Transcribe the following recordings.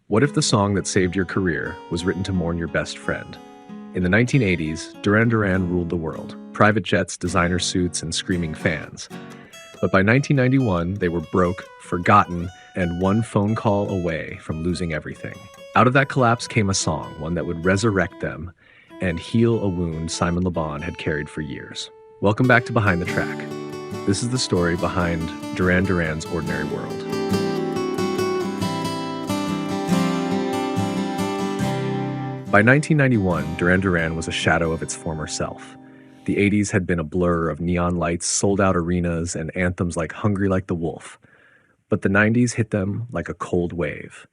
What if the song that saved your career was written to mourn your best friend? In the 1980s, Duran Duran ruled the world. Private jets, designer suits, and screaming fans. But by 1991, they were broke, forgotten, and one phone call away from losing everything. Out of that collapse came a song, one that would resurrect them and heal a wound Simon Le Bon had carried for years. Welcome back to Behind the Track. This is the story behind Duran Duran's Ordinary World. By 1991, Duran Duran was a shadow of its former self. The 80s had been a blur of neon lights, sold-out arenas, and anthems like Hungry Like the Wolf. But the 90s hit them like a cold wave.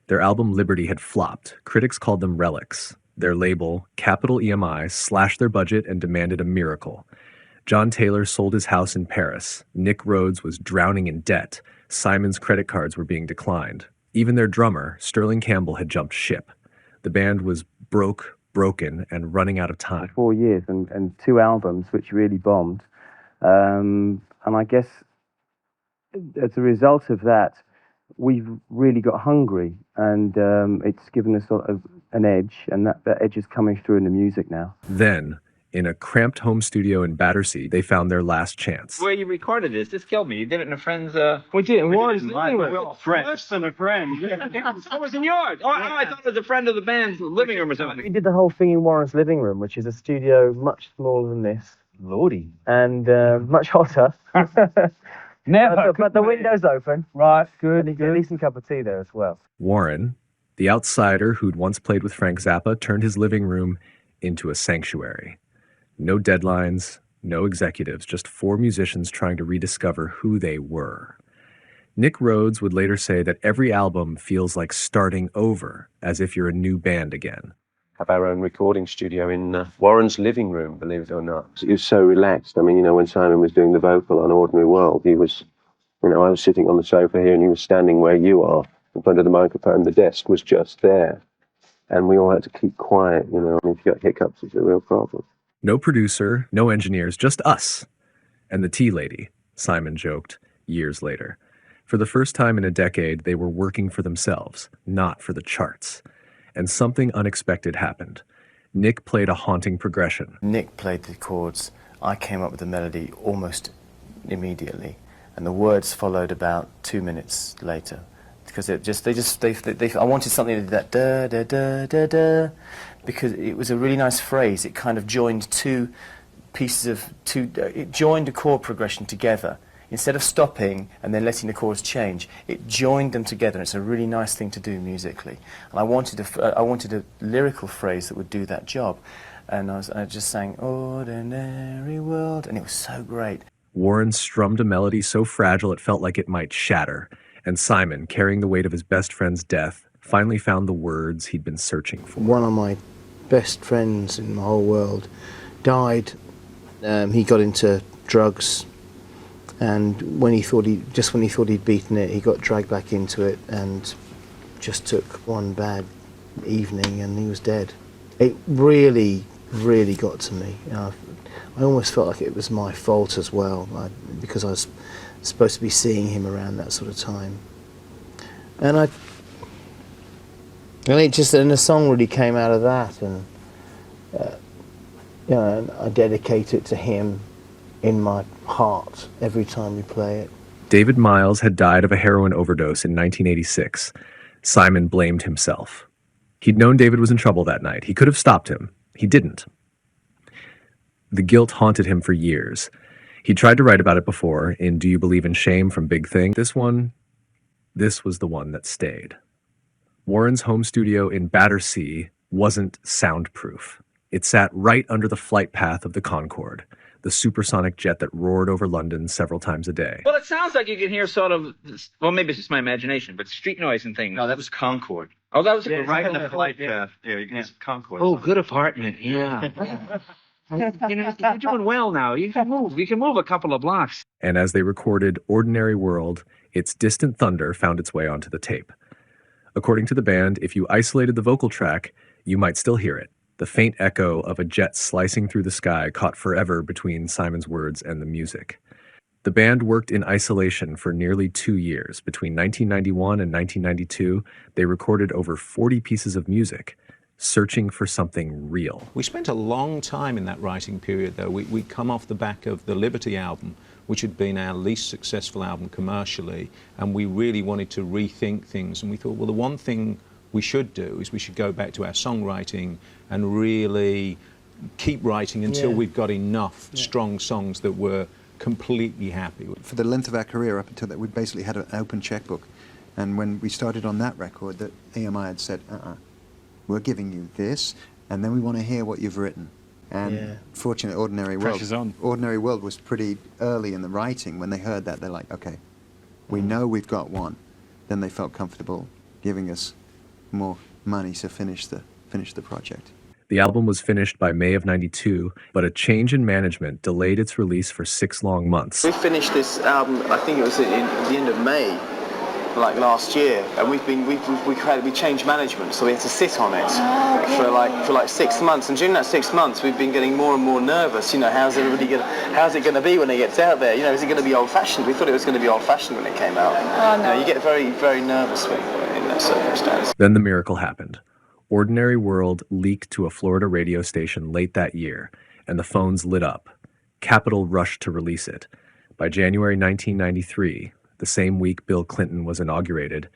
Their album Liberty had flopped. Critics called them relics. Their label, Capital EMI, slashed their budget and demanded a miracle. John Taylor sold his house in Paris. Nick Rhodes was drowning in debt. Simon's credit cards were being declined. Even their drummer, Sterling Campbell, had jumped ship. The band was broken, and running out of time. 4 years and 2 albums, which really bombed. And I guess as a result of that, we've really got hungry, and it's given us sort of an edge, and that edge is coming through in the music now. Then, in a cramped home studio in Battersea, they found their last chance. Where you recorded this killed me. You did it in a friend's... We did it in Warren's living room. Well, worse than a friend. It was in yours. Oh, I thought it was a friend of the band's living room or something. We did the whole thing in Warren's living room, which is a studio much smaller than this. Lordy. And much hotter. Never. But the window's open. Right, good. And you get a decent cup of tea there as well. Warren, the outsider who'd once played with Frank Zappa, turned his living room into a sanctuary. No deadlines, no executives, just 4 musicians trying to rediscover who they were. Nick Rhodes would later say that every album feels like starting over, as if you're a new band again. Have our own recording studio in Warren's living room, believe it or not. It was so relaxed. I mean, when Simon was doing the vocal on Ordinary World, he was, I was sitting on the sofa here and he was standing where you are in front of the microphone. The desk was just there. And we all had to keep quiet, I mean, if you got hiccups, it's a real problem. No producer, no engineers, just us. And the tea lady, Simon joked years later. For the first time in a decade, they were working for themselves, not for the charts. And something unexpected happened. Nick played a haunting progression. Nick played the chords. I came up with the melody almost immediately. And the words followed about 2 minutes later. Because I wanted something that did that da da da da da, because it was a really nice phrase. It kind of joined it joined a chord progression together. Instead of stopping and then letting the chords change, it joined them together. And it's a really nice thing to do musically. And I wanted a lyrical phrase that would do that job. And I just sang Ordinary World, and it was so great. Warren strummed a melody so fragile it felt like it might shatter. And Simon, carrying the weight of his best friend's death, finally found the words he'd been searching for. One of my best friends in the whole world died. He got into drugs, and when he thought he'd beaten it, he got dragged back into it and just took one bad evening and he was dead. It really, really got to me. I almost felt like it was my fault as well, because I was supposed to be seeing him around that sort of time. And the song really came out of that, and I dedicate it to him in my heart every time we play it. David Miles had died of a heroin overdose in 1986. Simon blamed himself. He'd known David was in trouble that night. He could have stopped him. He didn't. The guilt haunted him for years. He tried to write about it before in Do You Believe in Shame from Big Thing. This was the one that stayed. Warren's home studio in Battersea wasn't soundproof. It sat right under the flight path of the Concorde, the supersonic jet that roared over London several times a day. Well, it sounds like you can hear sort of, well, maybe it's just my imagination, but street noise and things. No, that was Concord. Oh, that was Right on the flight path. Yeah, you can get Concord. Oh, good apartment. Yeah. You're doing well now. You can move a couple of blocks. And as they recorded Ordinary World, its distant thunder found its way onto the tape. According to the band, if you isolated the vocal track, you might still hear it. The faint echo of a jet slicing through the sky caught forever between Simon's words and the music. The band worked in isolation for nearly 2 years. Between 1991 and 1992, they recorded over 40 pieces of music, searching for something real. We spent a long time in that writing period, though. We'd come off the back of the Liberty album, which had been our least successful album commercially, and we really wanted to rethink things. And we thought, well, the one thing we should do is we should go back to our songwriting and really keep writing until we've got enough strong songs that we're completely happy with. For the length of our career up until that, we basically had an open checkbook. And when we started on that record, that EMI had said, we're giving you this, and then we want to hear what you've written. And fortunately, Ordinary World was pretty early in the writing. When they heard that, they're like, okay, we know we've got one. Then they felt comfortable giving us more money to finish the project. The album was finished by May of '92, but a change in management delayed its release for 6 long months. We finished this album, I think it was at the end of May, like last year, and we changed management, so we had to sit on it for like 6 months. And during that 6 months, we've been getting more and more nervous. You know, how's it going to be when it gets out there? You know, is it going to be old-fashioned? We thought it was going to be old-fashioned when it came out. Oh, no. You know, you get very, very nervous in that circumstance. Then the miracle happened. Ordinary World leaked to a Florida radio station late that year, and the phones lit up. Capitol rushed to release it. By January 1993, the same week Bill Clinton was inaugurated,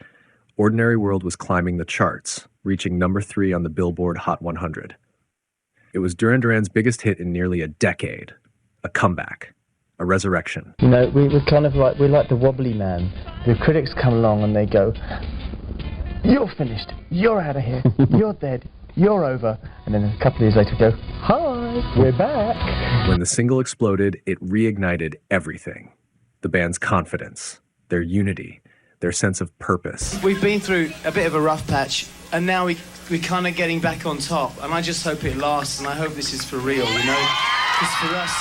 Ordinary World was climbing the charts, reaching number 3 on the Billboard Hot 100. It was Duran Duran's biggest hit in nearly a decade, a comeback, a resurrection. You know, we're kind of like, we're like the wobbly man. The critics come along and they go, "You're finished, you're out of here, you're dead, you're over." And then a couple of years later go, "Hi, we're back." When the single exploded, it reignited everything. The band's confidence, their unity, their sense of purpose. We've been through a bit of a rough patch, and now we're kind of getting back on top, and I just hope it lasts, and I hope this is for real, you know? Because for us,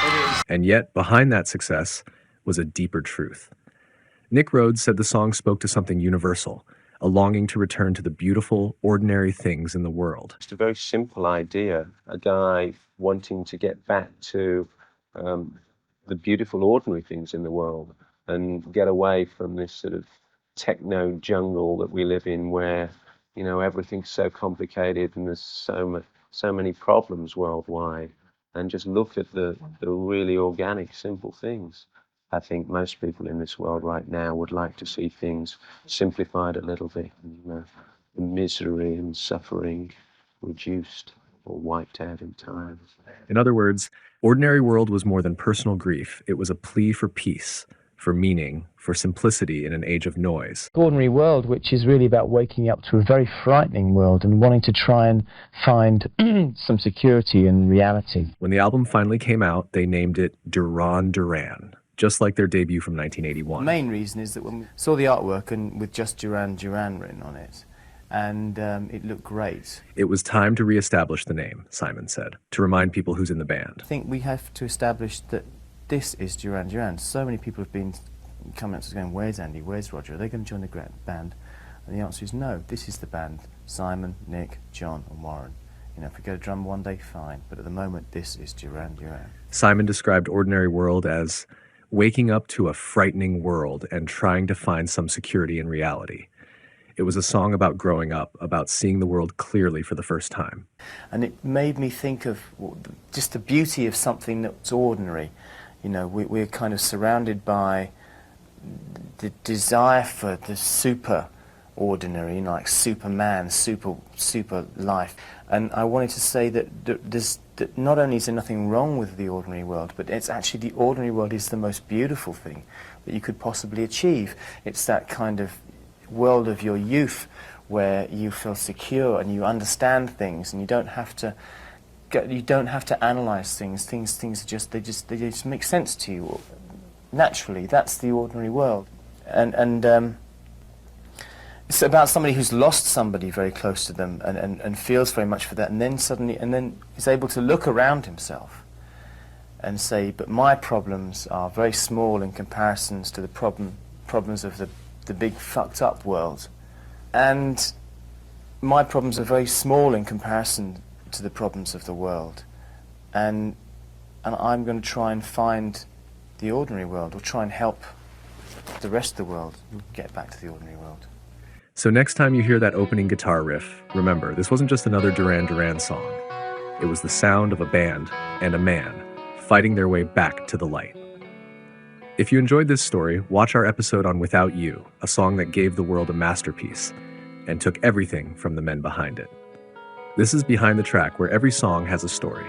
it is. And yet, behind that success was a deeper truth. Nick Rhodes said the song spoke to something universal, a longing to return to the beautiful, ordinary things in the world. It's a very simple idea, a guy wanting to get back to the beautiful, ordinary things in the world and get away from this sort of techno jungle that we live in where, you know, everything's so complicated and there's so many problems worldwide, and just look at the really organic, simple things. I think most people in this world right now would like to see things simplified a little bit, and the misery and suffering reduced or wiped out in time. In other words, Ordinary World was more than personal grief. It was a plea for peace, for meaning, for simplicity in an age of noise. Ordinary World, which is really about waking up to a very frightening world and wanting to try and find some security in reality. When the album finally came out, they named it Duran Duran, just like their debut from 1981. The main reason is that when we saw the artwork and with just Duran Duran written on it, and it looked great. It was time to reestablish the name, Simon said, to remind people who's in the band. I think we have to establish that this is Duran Duran. So many people have been coming up to us going, "Where's Andy? Where's Roger? Are they going to join the band?" And the answer is no. This is the band. Simon, Nick, John, and Warren. You know, if we go to drum one day, fine. But at the moment, this is Duran Duran. Simon described Ordinary World as waking up to a frightening world and trying to find some security in reality. It was a song about growing up, about seeing the world clearly for the first time. And it made me think of just the beauty of something that's ordinary. You know, we're kind of surrounded by the desire for the super ordinary, you know, like Superman, super life. And I wanted to say that not only is there nothing wrong with the ordinary world, but it's actually the ordinary world is the most beautiful thing that you could possibly achieve. It's that kind of world of your youth where you feel secure and you understand things and you don't have to analyze things. Things they just make sense to you naturally. That's the ordinary world, and it's about somebody who's lost somebody very close to them and feels very much for that, and then is able to look around himself and say, but my problems are very small in comparison to the problems of the big fucked up world, and my problems are very small in comparison to the problems of the world, and I'm going to try and find the ordinary world, or try and help the rest of the world get back to the ordinary world. So next time you hear that opening guitar riff, remember, this wasn't just another Duran Duran song. It was the sound of a band and a man fighting their way back to the light. If you enjoyed this story, watch our episode on Without You, a song that gave the world a masterpiece and took everything from the men behind it. This is Behind the Track, where every song has a story.